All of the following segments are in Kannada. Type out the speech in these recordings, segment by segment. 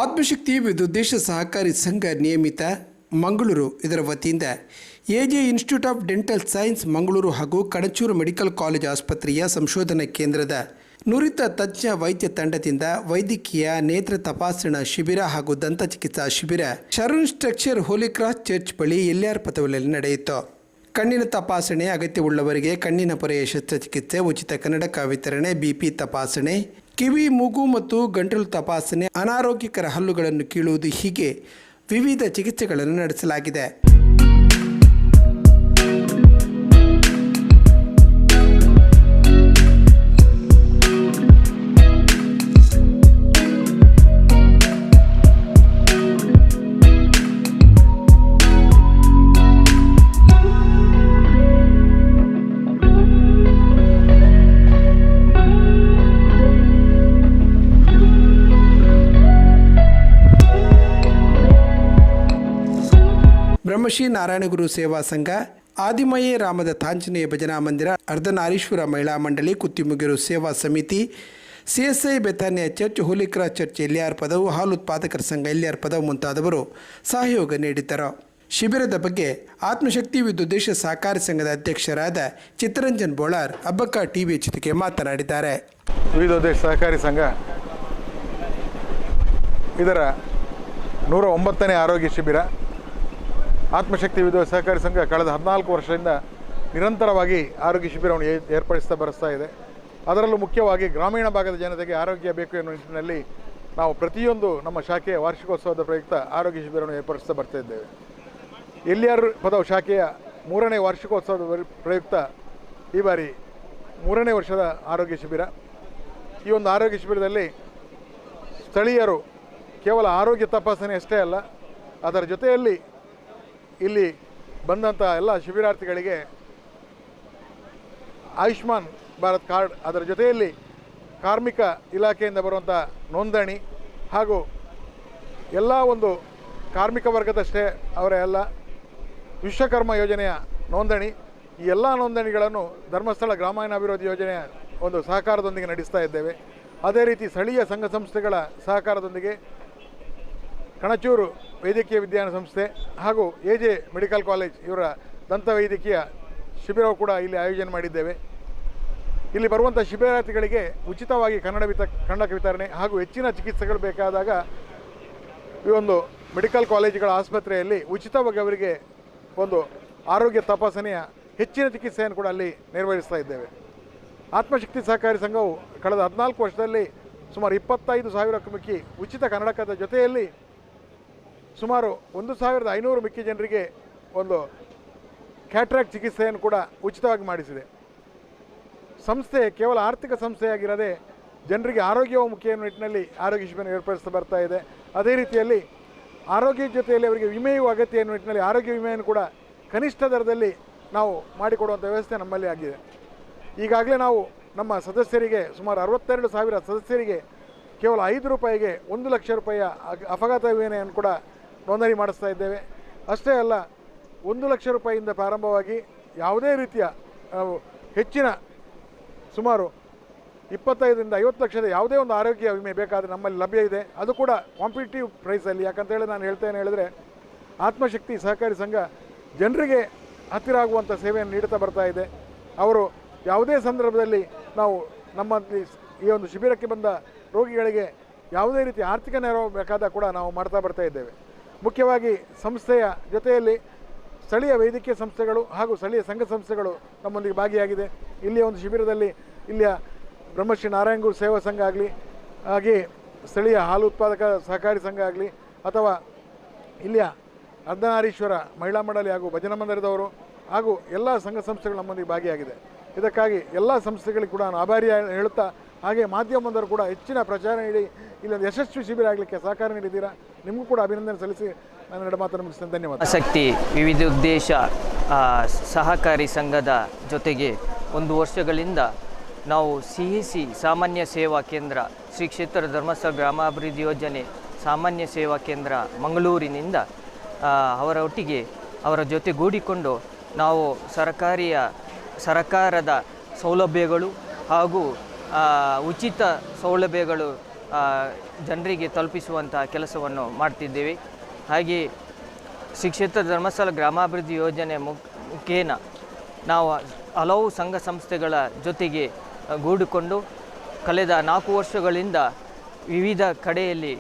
ಆತ್ಮಶಕ್ತಿ ವಿದುದ್ದೇಶ ಸಹಕಾರಿ ಸಂಘ ನಿಯಮಿತ ಮಂಗಳೂರು ಇದರ ವತಿಯಿಂದ AJ institute of dental science Mangaluru ಹಾಗೂ ಕಣಚೂರು ಮೆಡಿಕಲ್ ಕಾಲೇಜ್ ಆಸ್ಪತ್ರೆಯ ಸಂಶೋಧನಾ ಕೇಂದ್ರದ ನುರಿತ ತಜ್ಞ ವೈದ್ಯ ತಂಡದಿಂದ ವೈದ್ಯಕೀಯ ನೇತ್ರ ತಪಾಸಣಾ ಶಿಬಿರ ಹಾಗೂ ದಂತ ಚಿಕಿತ್ಸಾ ಶಿಬಿರ ಶರಣ್ ಸ್ಟ್ರಕ್ಚರ್ ಹೋಲಿ ಕ್ರಾಸ್ ಚರ್ಚ್ ಬಳಿ ಎಲ್ಆರ್ ಪಥದಲ್ಲಿ ನಡೆಯಿತು. ಕಣ್ಣಿನ ತಪಾಸಣೆ, ಅಗತ್ಯವುಳ್ಳವರಿಗೆ ಕಣ್ಣಿನ ಪೊರೆಯ ಶಸ್ತ್ರಚಿಕಿತ್ಸೆ, ಉಚಿತ ಕನ್ನಡಕ ವಿತರಣೆ, ಬಿಪಿ ತಪಾಸಣೆ, ಕಿವಿ, ಮೂಗು ಮತ್ತು ಗಂಟಲು ತಪಾಸಣೆ, ಅನಾರೋಗ್ಯಕರ ಹಲ್ಲುಗಳನ್ನು ಕೀಳುವುದು ಹೀಗೆ ವಿವಿಧ ಚಿಕಿತ್ಸೆಗಳನ್ನು ನಡೆಸಲಾಗಿದೆ. ಬ್ರಹ್ಮಶ್ರೀ ನಾರಾಯಣಗುರು ಸೇವಾ ಸಂಘ, ಆದಿಮಯೇ ರಾಮದ ತಾಂಜನೇಯ ಭಜನಾ ಮಂದಿರ, ಅರ್ಧನಾರೀಶ್ವರ ಮಹಿಳಾ ಮಂಡಳಿ, ಕುತ್ತಿಮುಗಿರು ಸೇವಾ ಸಮಿತಿ, ಸಿಎಸ್ಐ ಬೆಥಾನಿಯಾ ಚರ್ಚ್, ಹೋಲಿ ಕ್ರಾಸ್ ಚರ್ಚ್ ಎಲ್ಆರ್ ಪದವು, ಹಾಲು ಉತ್ಪಾದಕರ ಸಂಘ ಎಲ್ಆರ್ ಪದವು ಮುಂತಾದವರು ಸಹಯೋಗ ನೀಡಿದ್ದರು. ಶಿಬಿರದ ಬಗ್ಗೆ ಆತ್ಮಶಕ್ತಿ ವಿದುದ್ದೇಶ ಸಹಕಾರಿ ಸಂಘದ ಅಧ್ಯಕ್ಷರಾದ ಚಿತ್ತರಂಜನ್ ಬೋಳಾರ್ ಅಬ್ಬಕ್ಕ ಟಿವಿ ಜೊತೆಗೆ ಮಾತನಾಡಿದ್ದಾರೆ. ವಿದುದ್ದೇಶ ಸಹಕಾರಿ ಸಂಘ ಇದರ 109ನೇ ಆರೋಗ್ಯ ಶಿಬಿರ. ಆತ್ಮಶಕ್ತಿ ವಿದುದ್ದೇಶ ಸಹಕಾರಿ ಸಂಘ ಕಳೆದ 14 ವರ್ಷದಿಂದ ನಿರಂತರವಾಗಿ ಆರೋಗ್ಯ ಶಿಬಿರವನ್ನು ಏರ್ಪಡಿಸ್ತಾ ಬರೆಸ್ತಾ ಇದೆ. ಅದರಲ್ಲೂ ಮುಖ್ಯವಾಗಿ ಗ್ರಾಮೀಣ ಭಾಗದ ಜನತೆಗೆ ಆರೋಗ್ಯ ಬೇಕು ಎನ್ನುವ ನಿಟ್ಟಿನಲ್ಲಿ ನಾವು ಪ್ರತಿಯೊಂದು ನಮ್ಮ ಶಾಖೆಯ ವಾರ್ಷಿಕೋತ್ಸವದ ಪ್ರಯುಕ್ತ ಆರೋಗ್ಯ ಶಿಬಿರವನ್ನು ಏರ್ಪಡಿಸ್ತಾ ಬರ್ತಾ ಇದ್ದೇವೆ. ಎಲ್ಆರ್ ಪದವು ಶಾಖೆಯ 3ನೇ ವಾರ್ಷಿಕೋತ್ಸವದ ಪ್ರಯುಕ್ತ ಈ ಬಾರಿ 3ನೇ ವರ್ಷದ ಆರೋಗ್ಯ ಶಿಬಿರ. ಈ ಒಂದು ಆರೋಗ್ಯ ಶಿಬಿರದಲ್ಲಿ ಸ್ಥಳೀಯರು ಕೇವಲ ಆರೋಗ್ಯ ತಪಾಸಣೆ ಅಷ್ಟೇ ಅಲ್ಲ, ಅದರ ಜೊತೆಯಲ್ಲಿ ಇಲ್ಲಿ ಬಂದಂಥ ಎಲ್ಲ ಶಿಬಿರಾರ್ಥಿಗಳಿಗೆ ಆಯುಷ್ಮಾನ್ ಭಾರತ್ ಕಾರ್ಡ್, ಅದರ ಜೊತೆಯಲ್ಲಿ ಕಾರ್ಮಿಕ ಇಲಾಖೆಯಿಂದ ಬರುವಂಥ ನೋಂದಣಿ ಹಾಗೂ ಎಲ್ಲ ಒಂದು ಕಾರ್ಮಿಕ ವರ್ಗದಷ್ಟೇ ಅವರ ಎಲ್ಲ ವಿಶ್ವಕರ್ಮ ಯೋಜನೆಯ ನೋಂದಣಿ, ಈ ಎಲ್ಲ ನೋಂದಣಿಗಳನ್ನು ಧರ್ಮಸ್ಥಳ ಗ್ರಾಮೀಣಾಭಿವೃದ್ಧಿ ಯೋಜನೆಯ ಒಂದು ಸಹಕಾರದೊಂದಿಗೆ ನಡೆಸ್ತಾ ಇದ್ದೇವೆ. ಅದೇ ರೀತಿ ಸ್ಥಳೀಯ ಸಂಘ ಸಂಸ್ಥೆಗಳ ಸಹಕಾರದೊಂದಿಗೆ ಕಣಚೂರು ವೈದ್ಯಕೀಯ ವಿಜ್ಞಾನ ಸಂಸ್ಥೆ ಹಾಗೂ ಎಜೆ ಮೆಡಿಕಲ್ ಕಾಲೇಜ್ ಇವರ ದಂತ ವೈದ್ಯಕೀಯ ಶಿಬಿರವು ಕೂಡ ಇಲ್ಲಿ ಆಯೋಜನೆ ಮಾಡಿದ್ದೇವೆ. ಇಲ್ಲಿ ಬರುವಂಥ ಶಿಬಿರಾರ್ಥಿಗಳಿಗೆ ಉಚಿತವಾಗಿ ಕನ್ನಡಕ ವಿತರಣೆ ಹಾಗೂ ಹೆಚ್ಚಿನ ಚಿಕಿತ್ಸೆಗಳು ಬೇಕಾದಾಗ ಈ ಒಂದು ಮೆಡಿಕಲ್ ಕಾಲೇಜುಗಳ ಆಸ್ಪತ್ರೆಯಲ್ಲಿ ಉಚಿತವಾಗಿ ಅವರಿಗೆ ಒಂದು ಆರೋಗ್ಯ ತಪಾಸಣೆಯ ಹೆಚ್ಚಿನ ಚಿಕಿತ್ಸೆಯನ್ನು ಕೂಡ ಅಲ್ಲಿ ನಿರ್ವಹಿಸ್ತಾ ಇದ್ದೇವೆ. ಆತ್ಮಶಕ್ತಿ ಸಹಕಾರಿ ಸಂಘವು ಕಳೆದ 14 ವರ್ಷದಲ್ಲಿ ಸುಮಾರು 25,000ಕ್ಕೂ ಮಿಕ್ಕಿ ಉಚಿತ ಕನ್ನಡಕದ ಜೊತೆಯಲ್ಲಿ ಸುಮಾರು 1,500 ಮಿಕ್ಕಿ ಜನರಿಗೆ ಒಂದು ಕ್ಯಾಟ್ರಾಕ್ಟ್ ಚಿಕಿತ್ಸೆಯನ್ನು ಕೂಡ ಉಚಿತವಾಗಿ ಮಾಡಿಸಿದೆ. ಸಂಸ್ಥೆ ಕೇವಲ ಆರ್ಥಿಕ ಸಂಸ್ಥೆಯಾಗಿರದೆ ಜನರಿಗೆ ಆರೋಗ್ಯವು ಮುಖ್ಯ ನಿಟ್ಟಿನಲ್ಲಿ ಆರೋಗ್ಯ ಶಿಬಿರ ಏರ್ಪಡಿಸ್ತಾ ಬರ್ತಾ ಇದೆ. ಅದೇ ರೀತಿಯಲ್ಲಿ ಆರೋಗ್ಯದ ಜೊತೆಯಲ್ಲಿ ಅವರಿಗೆ ವಿಮೆಯು ಅಗತ್ಯ ಎನ್ನುವ ನಿಟ್ಟಿನಲ್ಲಿ ಆರೋಗ್ಯ ವಿಮೆಯನ್ನು ಕೂಡ ಕನಿಷ್ಠ ದರದಲ್ಲಿ ನಾವು ಮಾಡಿಕೊಡುವಂಥ ವ್ಯವಸ್ಥೆ ನಮ್ಮಲ್ಲಿ ಆಗಿದೆ. ಈಗಾಗಲೇ ನಾವು ನಮ್ಮ ಸದಸ್ಯರಿಗೆ ಸುಮಾರು 62,000 ಸದಸ್ಯರಿಗೆ ಕೇವಲ ₹5ಗೆ 1 ಲಕ್ಷ ರೂಪಾಯಿಯ ಅಪಘಾತ ವಿಮೆಯನ್ನು ಕೂಡ ನೋಂದಣಿ ಮಾಡಿಸ್ತಾ ಇದ್ದೇವೆ. ಅಷ್ಟೇ ಅಲ್ಲ, 1 ಲಕ್ಷ ರೂಪಾಯಿಯಿಂದ ಪ್ರಾರಂಭವಾಗಿ ಯಾವುದೇ ರೀತಿಯ ಹೆಚ್ಚಿನ ಸುಮಾರು 25ರಿಂದ 50 ಲಕ್ಷದ ಯಾವುದೇ ಒಂದು ಆರೋಗ್ಯ ವಿಮೆ ಬೇಕಾದರೆ ನಮ್ಮಲ್ಲಿ ಲಭ್ಯ ಇದೆ. ಅದು ಕೂಡ ಕಾಂಪಿಟೇಟಿವ್ ಪ್ರೈಸಲ್ಲಿ. ಯಾಕಂತೇಳಿ ನಾನು ಹೇಳ್ತೇನೆ ಹೇಳಿದ್ರೆ, ಆತ್ಮಶಕ್ತಿ ಸಹಕಾರಿ ಸಂಘ ಜನರಿಗೆ ಹತ್ತಿರ ಆಗುವಂಥ ಸೇವೆಯನ್ನು ನೀಡುತ್ತಾ ಬರ್ತಾ ಇದೆ. ಅವರು ಯಾವುದೇ ಸಂದರ್ಭದಲ್ಲಿ ನಾವು ನಮ್ಮಲ್ಲಿ ಈ ಒಂದು ಶಿಬಿರಕ್ಕೆ ಬಂದ ರೋಗಿಗಳಿಗೆ ಯಾವುದೇ ರೀತಿ ಆರ್ಥಿಕ ನೆರವು ಬೇಕಾದ ಕೂಡ ನಾವು ಮಾಡ್ತಾ ಬರ್ತಾ ಇದ್ದೇವೆ. ಮುಖ್ಯವಾಗಿ ಸಂಸ್ಥೆಯ ಜೊತೆಯಲ್ಲಿ ಸ್ಥಳೀಯ ವೈದ್ಯಕೀಯ ಸಂಸ್ಥೆಗಳು ಹಾಗೂ ಸ್ಥಳೀಯ ಸಂಘ ಸಂಸ್ಥೆಗಳು ನಮ್ಮೊಂದಿಗೆ ಭಾಗಿಯಾಗಿದೆ. ಇಲ್ಲಿಯ ಒಂದು ಶಿಬಿರದಲ್ಲಿ ಇಲ್ಲಿಯ ಬ್ರಹ್ಮಶ್ರೀ ನಾರಾಯಣಗುರು ಸೇವಾ ಸಂಘ ಆಗಲಿ, ಹಾಗೆ ಸ್ಥಳೀಯ ಹಾಲು ಉತ್ಪಾದಕ ಸಹಕಾರಿ ಸಂಘ ಆಗಲಿ, ಅಥವಾ ಇಲ್ಲಿಯ ಅರ್ಧನಾರೀಶ್ವರ ಮಹಿಳಾ ಮಂಡಳಿ ಹಾಗೂ ಭಜನಾ ಮಂದಿರದವರು ಹಾಗೂ ಎಲ್ಲ ಸಂಘ ಸಂಸ್ಥೆಗಳು ನಮ್ಮೊಂದಿಗೆ ಭಾಗಿಯಾಗಿದೆ. ಇದಕ್ಕಾಗಿ ಎಲ್ಲ ಸಂಸ್ಥೆಗಳಿಗೆ ಕೂಡ ನಾನು ಆಭಾರಿ ಹೇಳುತ್ತಾ, ಹಾಗೆ ಮಾಧ್ಯಮದವರು ಕೂಡ ಹೆಚ್ಚಿನ ಪ್ರಚಾರ ನೀಡಿ ಇಲ್ಲೊಂದು ಯಶಸ್ವಿ ಶಿಬಿರ ಆಗಲಿಕ್ಕೆ ಸಹಕಾರ ನೀಡಿದ್ದೀರಾ. ನಿಮಗೂ ಕೂಡ ಅಭಿನಂದನೆ ಸಲ್ಲಿಸಿ ನಾನು ಎರಡು ಮಾತನ್ನು ಮುಗಿಸ್ತೇನೆ. ಧನ್ಯವಾದ. ಆಸಕ್ತಿ ವಿವಿಧ ಉದ್ದೇಶ ಸಹಕಾರಿ ಸಂಘದ ಜೊತೆಗೆ 1 ವರ್ಷಗಳಿಂದ ನಾವು CSC ಸಾಮಾನ್ಯ ಸೇವಾ ಕೇಂದ್ರ, ಶ್ರೀ ಕ್ಷೇತ್ರ ಧರ್ಮಸ್ಥಳ ಗ್ರಾಮಾಭಿವೃದ್ಧಿ ಯೋಜನೆ ಸಾಮಾನ್ಯ ಸೇವಾ ಕೇಂದ್ರ ಮಂಗಳೂರಿನಿಂದ ಅವರ ಒಟ್ಟಿಗೆ ಅವರ ಜೊತೆಗೂಡಿಕೊಂಡು ನಾವು ಸರಕಾರದ ಸೌಲಭ್ಯಗಳು ಹಾಗೂ ಉಚಿತ ಸೌಲಭ್ಯಗಳು ಜನರಿಗೆ ತಲುಪಿಸುವಂಥ ಕೆಲಸವನ್ನು ಮಾಡ್ತಿದ್ದೇವೆ. ಹಾಗೆ ಶ್ರೀ ಕ್ಷೇತ್ರ ಧರ್ಮಸ್ಥಳ ಗ್ರಾಮಾಭಿವೃದ್ಧಿ ಯೋಜನೆ ಮುಖೇನ ನಾವು ಹಲವು ಸಂಘ ಸಂಸ್ಥೆಗಳ ಜೊತೆಗೆ ಗೂಡಿಕೊಂಡು ಕಳೆದ 4 ವರ್ಷಗಳಿಂದ ವಿವಿಧ ಕಡೆಯಲ್ಲಿ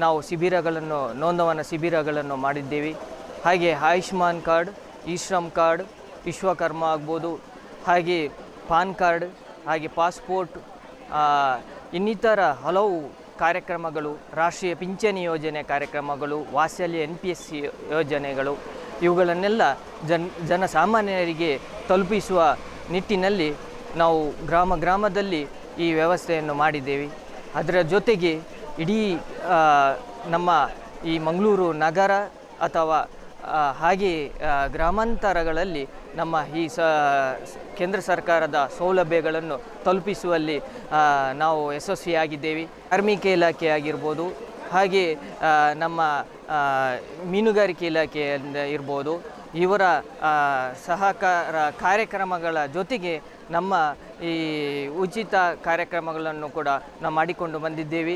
ನಾವು ಶಿಬಿರಗಳನ್ನು ನೋಂದವನ ಶಿಬಿರಗಳನ್ನು ಮಾಡಿದ್ದೇವೆ. ಹಾಗೆ ಆಯುಷ್ಮಾನ್ ಕಾರ್ಡ್, ಇ-ಶ್ರಮ್ ಕಾರ್ಡ್, ವಿಶ್ವಕರ್ಮ ಆಗ್ಬೋದು, ಹಾಗೆ ಪಾನ್ ಕಾರ್ಡ್, ಹಾಗೆ ಪಾಸ್ಪೋರ್ಟ್, ಇನ್ನಿತರ ಹಲವು ಕಾರ್ಯಕ್ರಮಗಳು, ರಾಷ್ಟ್ರೀಯ ಪಿಂಚಣಿ ಯೋಜನೆ ಕಾರ್ಯಕ್ರಮಗಳು, ವಾತ್ಸಲ್ಯ NPS ಯೋಜನೆಗಳು, ಇವುಗಳನ್ನೆಲ್ಲ ಜನಸಾಮಾನ್ಯರಿಗೆ ತಲುಪಿಸುವ ನಿಟ್ಟಿನಲ್ಲಿ ನಾವು ಗ್ರಾಮದಲ್ಲಿ ಈ ವ್ಯವಸ್ಥೆಯನ್ನು ಮಾಡಿದ್ದೇವೆ. ಅದರ ಜೊತೆಗೆ ಇಡೀ ನಮ್ಮ ಈ ಮಂಗಳೂರು ನಗರ ಅಥವಾ ಹಾಗೆ ಗ್ರಾಮಾಂತರಗಳಲ್ಲಿ ನಮ್ಮ ಈ ಕೇಂದ್ರ ಸರ್ಕಾರದ ಸೌಲಭ್ಯಗಳನ್ನು ತಲುಪಿಸುವಲ್ಲಿ ನಾವು ಯಶಸ್ವಿಯಾಗಿದ್ದೇವೆ. ಕಾರ್ಮಿಕ ಇಲಾಖೆ ಆಗಿರ್ಬೋದು, ಹಾಗೆ ನಮ್ಮ ಮೀನುಗಾರಿಕೆ ಇಲಾಖೆಯಿಂದ ಇರ್ಬೋದು, ಇವರ ಸಹಕಾರ ಕಾರ್ಯಕ್ರಮಗಳ ಜೊತೆಗೆ ನಮ್ಮ ಈ ಉಚಿತ ಕಾರ್ಯಕ್ರಮಗಳನ್ನು ಕೂಡ ನಾವು ಮಾಡಿಕೊಂಡು ಬಂದಿದ್ದೇವೆ.